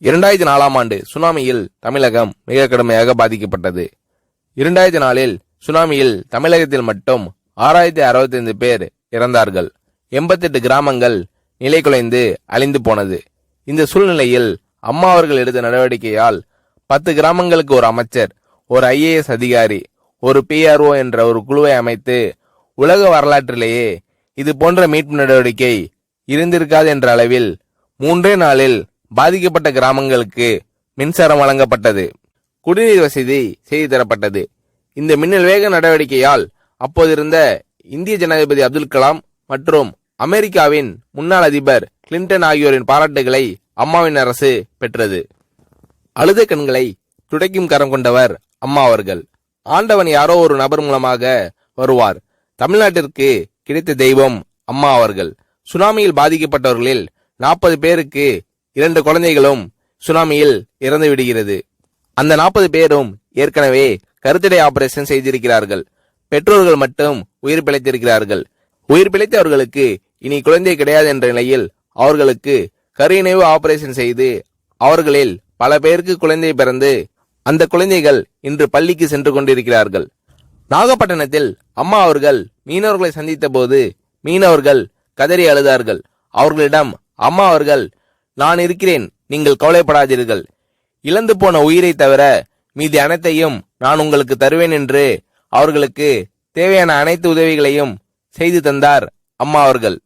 2004ஆம் ஆண்டு சுனாமியில் தமிழகம் மிக கடுமையாக பாதிக்கப்பட்டது. 2004இல் சுனாமியில் தமிழகத்தில் மட்டும் 6065 பேர் இறந்தார்கள். 88 கிராமங்கள் நிலைகுலைந்து அழிந்து போனது. இந்த சூழ்நிலையில் அம்மா அவர்கள் எடுத்த நடவடிக்கையால் 10 கிராமங்களுக்கு ஒரு அமைச்சர், ஒரு IAS அதிகாரி, ஒரு PRO என்ற ஒரு குழுவை அமைத்து உலக வரலாற்றிலேயே இது போன்ற மீட்பு நடவடிக்கை இருந்திருக்காது என்ற அளவில் 3 நாளில் பாதிக்கப்பட்ட கிராமங்களுக்கு மின்சாரம் வழங்கப்பட்டது. குடிநீர் வசதி செய்து தரப்பட்டது. இந்த மின்னல் வேக நடவடிக்கையால் அப்போதிருந்த இந்திய ஜனாதிபதி அப்துல் கலாம் மற்றும் அமெரிக்காவின் முன்னாள் அதிபர் கிளின்டன் ஆகியோரின் பாராட்டுகளை அம்மாவின் அரசு பெற்றது. அழுத கண்களை துடைக்கும் கரம் கொண்டவர் அம்மா அவர்கள். ஆண்டவன் யாரோ ஒரு நபர் மூலமாக வருவார். தமிழ்நாட்டிற்கு கிடைத்த தெய்வம் அம்மா அவர்கள். சுனாமியில் பாதிக்கப்பட்டவர்களில் 40 பேருக்கு 2 குழந்தைகளும் சுனாமியில் இறந்து விடுகிறது. அந்த 40 பேரும் ஏற்கனவே கருத்தடை ஆபரேஷன் செய்திருக்கிறார்கள். பெற்றோர்கள் மட்டும் உயிர் பிழைத்திருக்கிறார்கள். உயிர் பிழைத்தவர்களுக்கு இனி குழந்தை கிடையாது என்ற நிலையில் அவர்களுக்கு கருணைவு ஆபரேஷன் செய்து அவர்களில் பல பேருக்கு குழந்தை பிறந்து அந்த குழந்தைகள் இன்று பள்ளிக்கு சென்று கொண்டிருக்கிறார்கள். நாகப்பட்டினத்தில் அம்மா அவர்கள் மீனவர்களை சந்தித்த போது மீனவர்கள் கதறி அழுதார்கள். அவர்களிடம் அம்மா அவர்கள், நான் இருக்கிறேன், நீங்கள் கவலைப்படாதீர்கள், இழந்து போன உயிரை தவிர மீதி அனைத்தையும் நான் உங்களுக்கு தருவேன் என்று அவர்களுக்கு தேவையான அனைத்து உதவிகளையும் செய்து தந்தார் அம்மா அவர்கள்.